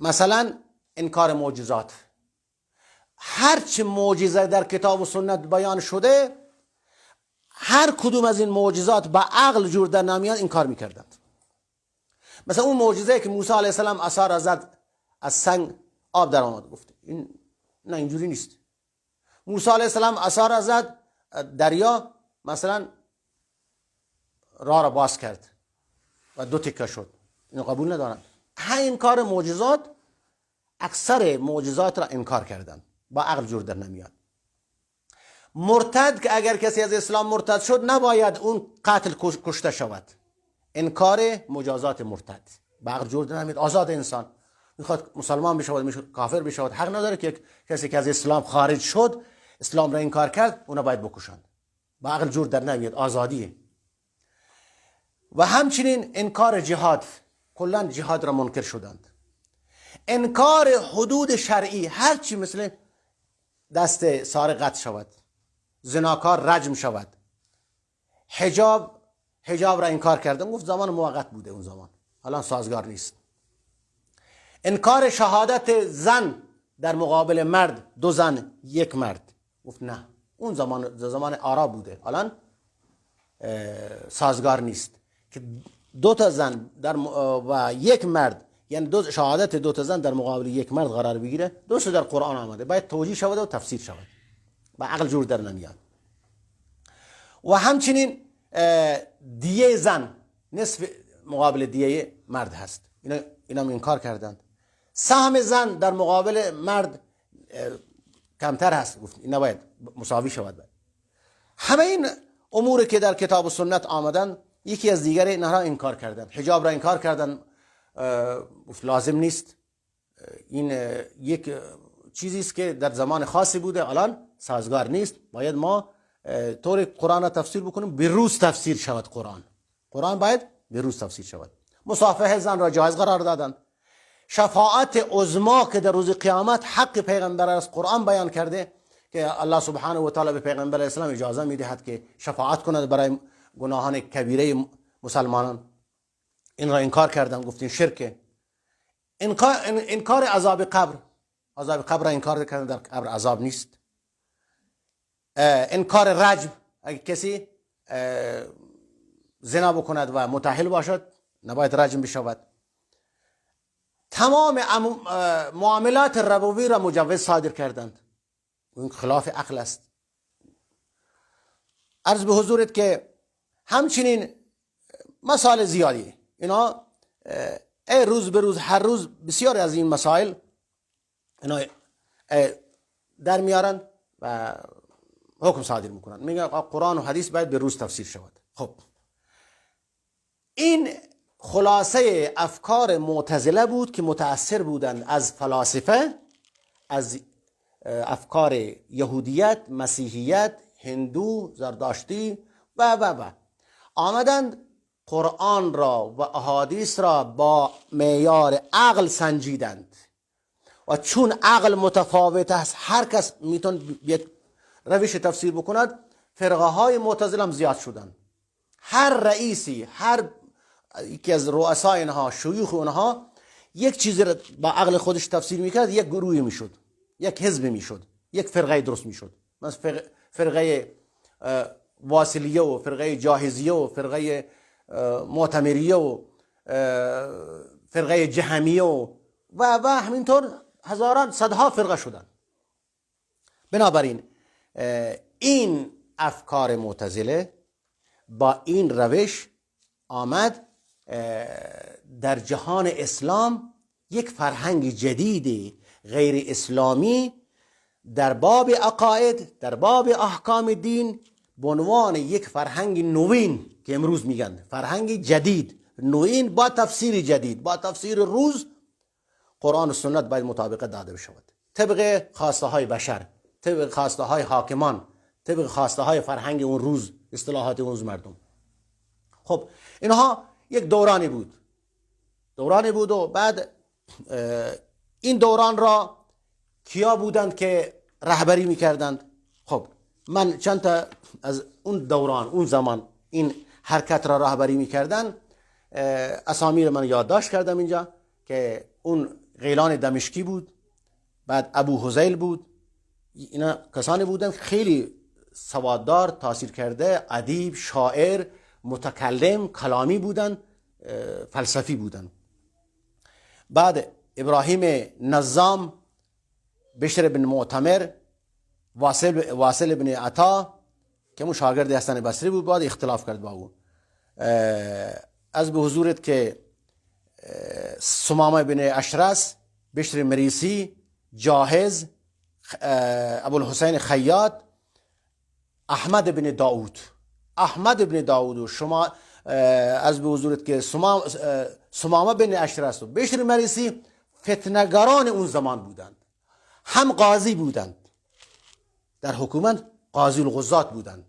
مثلا انکار معجزات، هرچه معجزه در کتاب و سنت بیان شده، هر کدوم از این معجزات با عقل جور در نمیاد انکار میکردند. مثلا اون معجزه که موسی علیه السلام عصا را زد از سنگ آب در آمد، گفت این نه اینجوری نیست. موسی علیه السلام عصا را زد دریا مثلا راه را باز کرد و دو تکه شد، اینو قبول ندارن. انکار معجزات، اکثر معجزات را انکار کردند با عقل جور در نمیاد. مرتد که اگر کسی از اسلام مرتد شد نباید اون قتل کشته شود. انکار مجازات مرتد با عقل جور در نمیاد. آزاد انسان میخواد مسلمان بشود میخواد کافر بشود، حق نداره که کسی که از اسلام خارج شد، اسلام را انکار کرد، اونا باید بکشند. با عقل جور در نمیاد، آزادیه. و همچنین انکار جهاد، کلا جهاد را منکر شدند. انکار حدود شرعی، هرچی مثل دست سارق قطع شود، زناکار رجم شود، حجاب را انکار کردن، گفت زمان موقت بوده، اون زمان الان سازگار نیست. انکار شهادت زن در مقابل مرد، 2 زن 1 مرد، گفت نه اون زمان آرا بوده، الان سازگار نیست که 2 تا زن و 1 مرد، یعنی شهادت 2 تا زن در مقابل 1 مرد قرار بگیره. درست در قرآن آمده، باید توجیه شود و تفسیر شود، با عقل جور در نمیاد. و همچنین دیه زن نصف مقابل دیه مرد هست، اینا انکار کردند. سهم زن در مقابل مرد کمتر هست، گفت اینا باید مساوی شود. همه این امور که در کتاب و سنت آمدن یکی از دیگر اینها را انکار کردند. حجاب را انکار کردند، لازم نیست، این یک چیزی است که در زمان خاصی بوده، الان سازگار نیست، باید ما طور قرآن را تفسیر بکنیم، به روز تفسیر شود. قرآن باید به روز تفسیر شود. مصافحه زن را جایز قرار دادند. شفاعت عظما که در روز قیامت حق پیغمبر از قرآن بیان کرده که الله سبحانه و تعالی به پیغمبر اسلام اجازه میدهد که شفاعت کند برای گناهان کبیره مسلمانان، این را انکار کردن، گفتین شرکه. انکار عذاب قبر را انکار کردن، در قبر عذاب نیست. انکار رجم، اگر کسی زنا بکند و متأهل باشد نباید رجم بشود. تمام معاملات ربوی را مجوز صادر کردند، این خلاف عقل است. عرض به حضورت که همچنین مسائل زیادی اینا روز به روز، هر روز بسیار از این مسائل اینا در میارن و حکم صادر میکنن، میگن قرآن و حدیث باید به روز تفسیر شود. خب این خلاصه افکار معتزله بود که متأثر بودند از فلاسفه، از افکار یهودیت، مسیحیت، هندو، زرتشتی و آمدند قرآن را و احادیث را با معیار عقل سنجیدند و چون عقل متفاوت است، هر کس میتونه یک روش تفسیر بکند، فرقه های معتزله هم زیاد شدند. هر رئیسی، هر یکی از رؤسای اینها، شیوخ اونها یک چیزی را با عقل خودش تفسیر میکرد، یک گروهی میشد، یک حزب میشد، یک فرقه درست میشد. مثلا فرقه واصلیه و فرقه جاهزیه و فرقه معتمریه و فرقه جهمیه و همینطور هزاران صدها فرقه شدن. بنابراین این افکار معتزله با این روش آمد در جهان اسلام یک فرهنگ جدید غیر اسلامی در باب عقاید، در باب احکام دین، به عنوان یک فرهنگ نوین که امروز میگن فرهنگ جدید، نوین با تفسیر جدید، با تفسیر روز، قرآن و سنت باید مطابقت داده بشود، طبق خواسته های بشر، طبق خواسته های حاکمان، طبق خواسته های فرهنگ اون روز، اصطلاحات اون روز مردم. خب اینها یک دورانی بود و بعد این دوران را کیا بودند که رهبری میکردند؟ خب من چند تا از اون دوران، اون زمان این حرکت را رهبری میکردن، اسامی رو من یادداشت کردم اینجا، که اون غیلان دمشقی بود، بعد ابو هذیل بود. اینا کسانی بودند که خیلی سواددار، تاثیر کرده، ادیب، شاعر، متکلم، کلامی بودند، فلسفی بودند. بعد ابراهیم نظام، بشر بن معتمر، واصل بن عطا که اون شاگرد حسن بصری بود، بعد اختلاف کرد با او. از به حضورت که سمامه بن اشرس، بشر مریسی، جاهز، ابوالحسین خیاط، احمد بن داود. احمد بن داود و شما از به حضورت که سمامه بن اشرس و بشر مریسی فتنگران اون زمان بودند. هم قاضی بودند در حکومت، قاضی القضات بودند،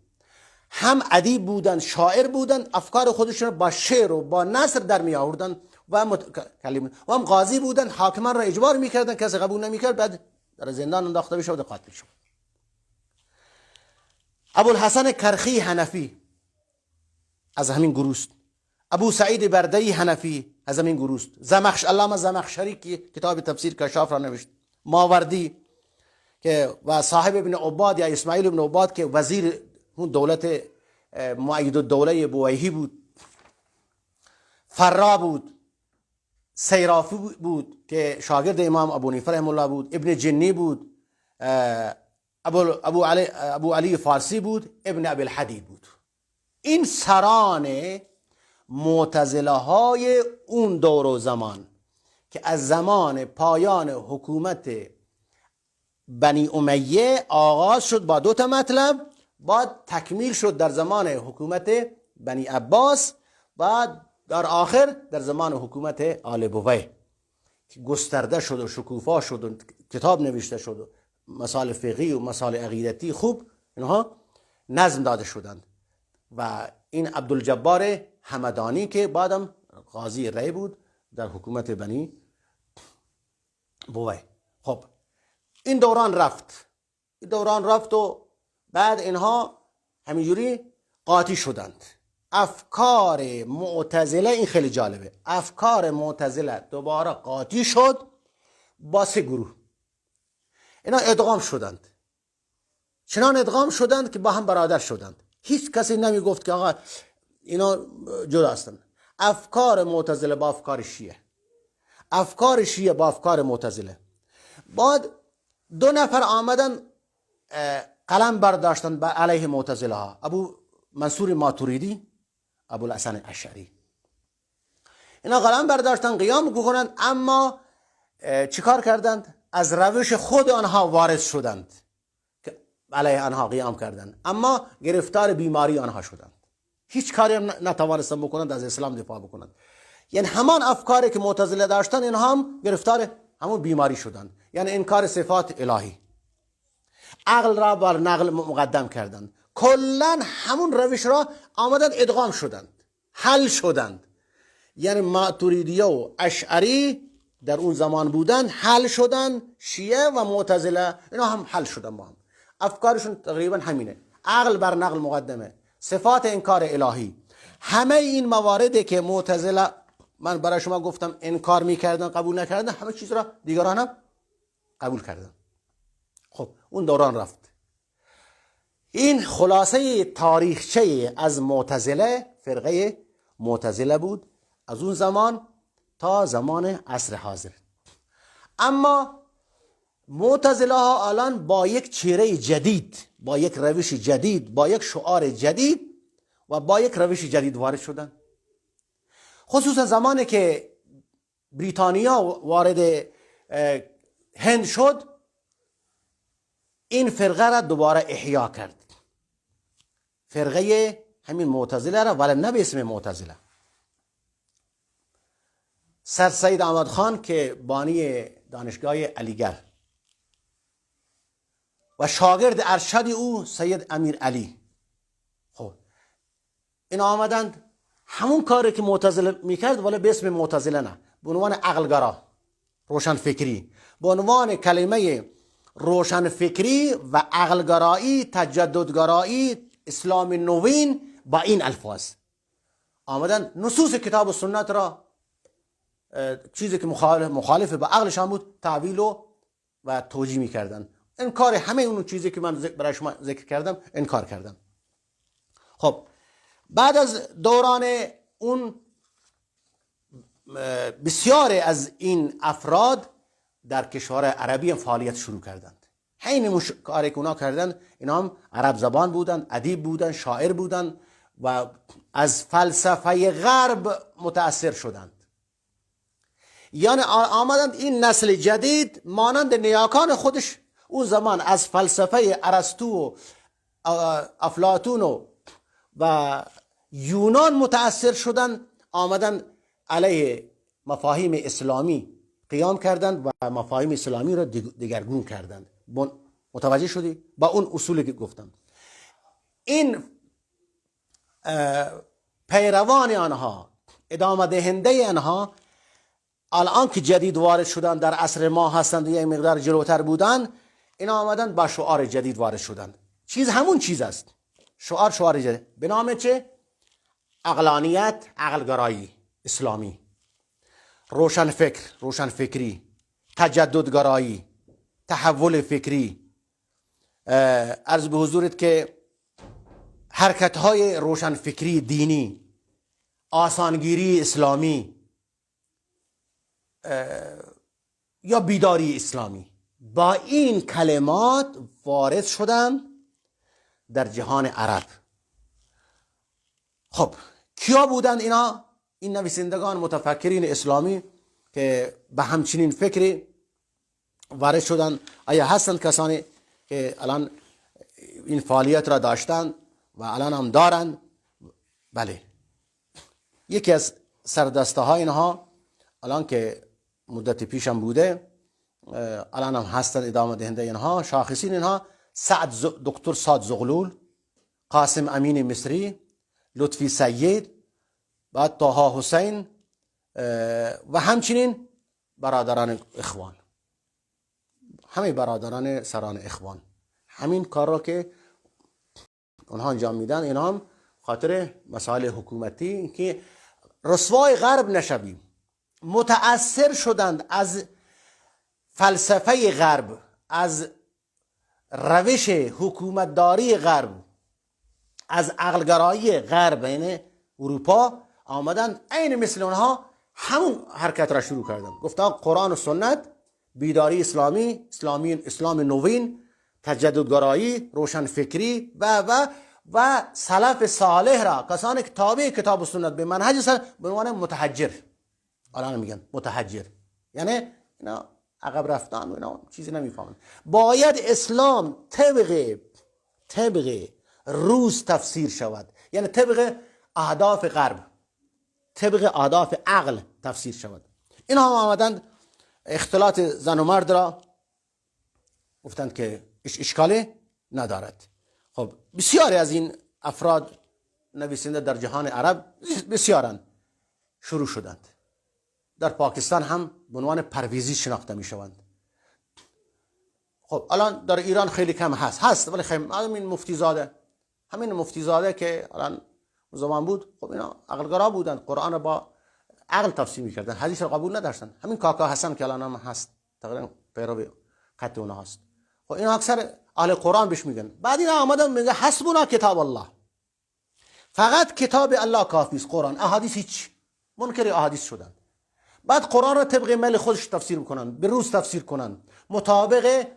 هم ادیب بودند، شاعر بودند، افکار خودشون با شعر و با نثر در می آوردند و هم قاضی بودند، حاکمان را اجبار میکردند، کسی قبول نمیکرد بعد در زندان انداخته بشه و قتل شد. ابوالحسن کرخی حنفی از همین گروست. ابو سعید بردهی حنفی از همین گروست. علامه زمخشری که کتاب تفسیر کشاف را نوشت، ماوردی که و صاحب ابن عباد یا اسماعیل ابن عباد که وزیر اون دولت مؤید الدوله بویهی بود، فرا بود، سیرافی بود که شاگرد امام ابو حنیفه رحمه الله بود، ابن جنی بود، ابو علی فارسی بود، ابن ابی الحدید بود. این سران معتزله های اون دور و زمان که از زمان پایان حکومت بنی امیه آغاز شد با 2 مطلب، بعد تکمیل شد در زمان حکومت بنی عباس، بعد در آخر در زمان حکومت آل بویه که گسترده شد و شکوفا شد و کتاب نوشته شد و مسائل فقهی و مسائل عقیدتی خوب اینها نظم داده شدند. و این عبدالجبار همدانی که بعدم قاضی ری بود در حکومت بنی بویه. خب این دوران رفت و بعد اینها همینجوری قاطی شدند. افکار معتزله، این خیلی جالبه، افکار معتزله دوباره قاطی شد با 3 گروه. اینا ادغام شدند، چنان ادغام شدند که با هم برادر شدند. هیچ کسی نمی گفت که آقا اینا جدا هستند. افکار معتزله با افکار شیعه، افکار شیعه با افکار معتزله. بعد 2 نفر آمدن قلم برداشتن به علیه معتزله ها، ابو منصور ماتوریدی، ابو الحسن اشعری. اینا قلم برداشتن قیام کنند، اما چیکار کردند؟ از روش خود آنها وارد شدند که علیه آنها قیام کردند، اما گرفتار بیماری آنها شدند. هیچ کاری هم نتوانستند بکنند از اسلام دفاع بکنند. یعنی همان افکاری که معتزله داشتن اینها هم گرفتار همون بیماری شدند. یعنی انکار صفات الهی، عقل را بر نقل مقدم کردند، کلا همون روش را آمدند ادغام شدند، حل شدند. یعنی ماتوریدیه و اشعری در اون زمان بودند، حل شدند، شیعه و معتزله اینا هم حل شدند با هم. افکارشون تقریبا همینه، عقل بر نقل مقدمه، صفات انکار الهی. همه این مواردی که معتزله من برای شما گفتم انکار میکردن قبول نکردن، همه چیز را دیگران هم قبول کردن. خب اون دوران رفت. این خلاصه تاریخچه از معتزله، فرقه معتزله بود از اون زمان تا زمان عصر حاضر. اما معتزله ها الان با یک چهره جدید، با یک روش جدید، با یک شعار جدید و با یک روش جدید وارد شدن. خصوصا زمانی که بریتانیا وارد هند شد، این فرقه را دوباره احیا کرد، فرقه همین معتزله را، ولی نه به اسم معتزله. سر سید احمد خان که بانی دانشگاه علیگرد و شاگرد ارشد او سید امیر علی، خب این آمدند همون کاری که معتزله میکرد ولی به اسم معتزله نه، به عنوان عقلگرا، روشن فکری، به عنوان کلمه روشن فکری و عقلگرایی، تجددگرایی، اسلام نوین، با این الفاظ آمدن نصوص کتاب و سنت را، چیزی که مخالف به عقلشان بود، تعویل و توجیه میکردن. انکار همه اون چیزی که من برای شما ذکر کردم انکار کردم. خب بعد از دوران اون بسیاری از این افراد در کشور عربی هم فعالیت شروع کردند. حین کاری که اونا کردن، اینا هم عرب زبان بودن، ادیب بودن، شاعر بودن و از فلسفه غرب متأثر شدند. یعنی آمدند این نسل جدید مانند نیاکان خودش اون زمان از فلسفه ارسطو و افلاطون و یونان متأثر شدن، آمدن علیه مفاهیم اسلامی قیام کردند و مفاهیم اسلامی را دگرگون کردند. متوجه شدی؟ با اون اصولی که گفتم. این پیروان آنها، ادامه دهنده آنها، الان که جدید وارد شدن در عصر ما هستند و یک مقدار جلوتر بودن، اینا آمدن با شعار جدید وارد شدن. چیز همون چیز است. شعار جدید به نام چه؟ عقلانیت، عقلگرایی اسلامی، روشنفکری، تجددگرایی، تحول فکری. عرض به حضورت که حرکت‌های روشنفکری دینی، آسانگیری اسلامی یا بیداری اسلامی، با این کلمات وارد شدن در جهان عرب. خب کیا بودند اینا؟ این نویسندگان متفکرین اسلامی که به همچنین فکری وارد شدن. آیا هستند کسانی که الان این فعالیت را داشتند و الان هم دارند؟ بله. یکی از سردسته های اینها الان که مدت پیشم بوده، الان هم هستند ادامه دهنده اینها، شاخصین اینها دکتر سعد زغلول، قاسم امین مصری، لطفی سید، بعد طه حسین و همچنین برادران اخوان، همه برادران سران اخوان همین کار را که اونها انجام میدن، اینا هم خاطر مسائل حکومتی که رسوای غرب نشویم. متأثر شدند از فلسفه غرب، از روش حکومتداری غرب، از عقلگرایی غرب، یعنی اروپا، آمدن عین مثل اونها همون حرکت را شروع کردن. گفتن قرآن و سنت، بیداری اسلامی، اسلام نوین، تجددگرایی، روشنفکری و سلف صالح را، کسانی که تابع کتاب و سنت به منهج سلف، به عنوان متحجر. الان میگن متحجر یعنی اینا عقب رفتن و اینا چیزی نمیفهمن. باید اسلام طبق روز تفسیر شود، یعنی طبق اهداف غرب، طبق اهداف عقل تفسیر شود. اینا هم آمدند اختلاط زن و مرد را گفتند که اشکالی ندارد. خب بسیاری از این افراد نویسنده در جهان عرب بسیارن شروع شدند. در پاکستان هم به عنوان پرویزی شناخته می شوند. خب الان در ایران خیلی کم هست ولی خیلی همین مفتی زاده که الان زمان بود، خب اینا عقلگرا بودند، قرآن را با عقل تفسیر می‌کردن، حدیث را قبول نداشتن. همین کاکا حسن که الان هم هست، تقریبا پیرو خط اونها هست. خب اینا اکثر اهل قرآن بهش میگن. بعد اینا آمدن میگه حسبنا کتاب الله، فقط کتاب الله کافی است، قرآن، احادیث هیچ. منکر احادیث شدن. بعد قرآن را طبق میل خودش تفسیر میکنن، به روز تفسیر کنن، مطابق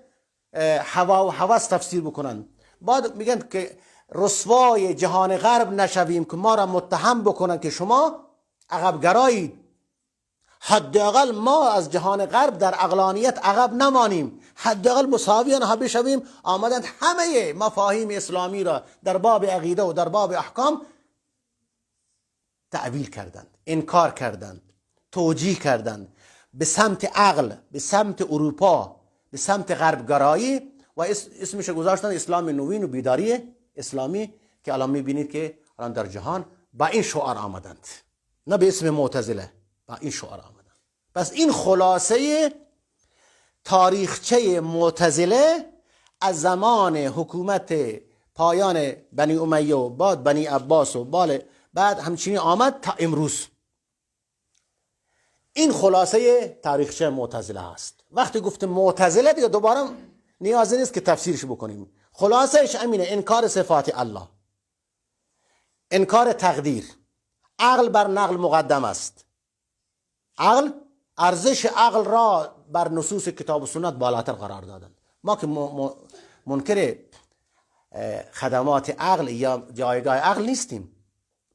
هوا و هوس تفسیر بکنن. بعد میگن که رسوای جهان غرب نشویم که ما را متهم بکنن که شما عقب گرایید. حداقل ما از جهان غرب در عقلانیت عقب نمانیم، حداقل مساوی آنها بشویم. آمدند همه مفاهیم اسلامی را در باب عقیده و در باب احکام تعویل کردند، انکار کردند، توجیه کردند به سمت عقل، به سمت اروپا، به سمت غرب گرایی و اسمش گذاشتن اسلام نوین و بیداری اسلامی که الان میبینید که الان در جهان با این شعار آمدند، نه به اسم معتزله، با این شعار آمدند. پس این خلاصه تاریخچه معتزله از زمان حکومت پایان بنی امیه و بعد بنی عباس و بعد همچنین آمد تا امروز. این خلاصه تاریخچه معتزله هست. وقتی گفت معتزله دیگه دوباره نیازی نیست که تفسیرش بکنیم. خلاصهش امینه: انکار صفات الله، انکار تقدیر. عقل بر نقل مقدم است. عقل، ارزش عقل را بر نصوص کتاب و سنت بالاتر قرار دادن. ما که منکر خدمات عقل یا جایگاه عقل نیستیم.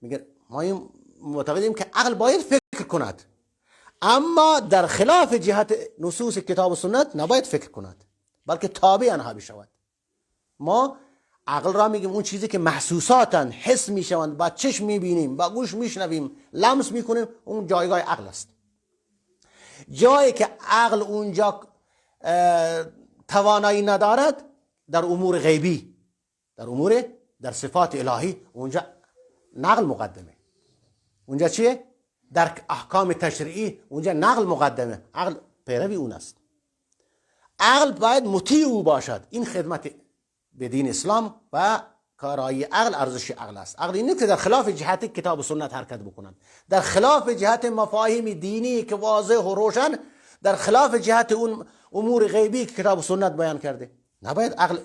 میگه ما معتقدیم که عقل باید فکر کند، اما در خلاف جهت نصوص کتاب و سنت نباید فکر کند. بلکه تابع آنها بشود. ما عقل را میگیم اون چیزی که محسوساتن، حس میشوند، با چشم میبینیم، با گوش میشنویم، لمس میکنیم، اون جایگاه عقل است. جایی که عقل اونجا توانایی ندارد در امور غیبی، در صفات الهی، اونجا نقل مقدمه. اونجا چیه؟ در احکام تشریعی اونجا نقل مقدمه. عقل پیروی اون است. عقل باید مطیع او باشد. این خدمت به دین اسلام و کارایی عقل ارزش عقل است. عقل این نیست که در خلاف جهت کتاب و سنت حرکت بکنند، در خلاف جهت مفاهیم دینی که واضح و روشن، در خلاف جهت اون امور غیبی که کتاب و سنت بیان کرده. نباید عقل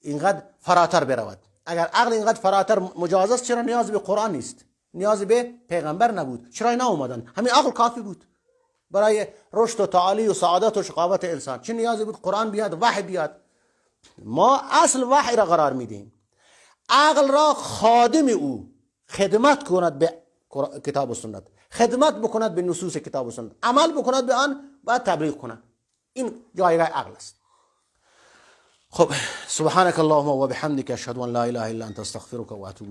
اینقدر فراتر برود. اگر عقل اینقدر فراتر مجاز است، چرا نیاز به قرآن نیست؟ نیاز به پیغمبر نبود؟ چرا اینا اومدن؟ همین عقل کافی بود برای رشد و تعالی و سعادت و شقاوت انسان. چه نیازی بود قرآن بیاد، وحی بیاد؟ ما اصل وحی را قرار میدیم. عقل را خادم او، خدمت کند به کتاب و سنت، خدمت بکند به نصوص کتاب و سنت، عمل بکند به آن و تبلیغ کند. این جایگاه عقل است. خب، سبحانك اللهم و بحمدك اشهد ان لا اله الا انت استغفرك و اتوب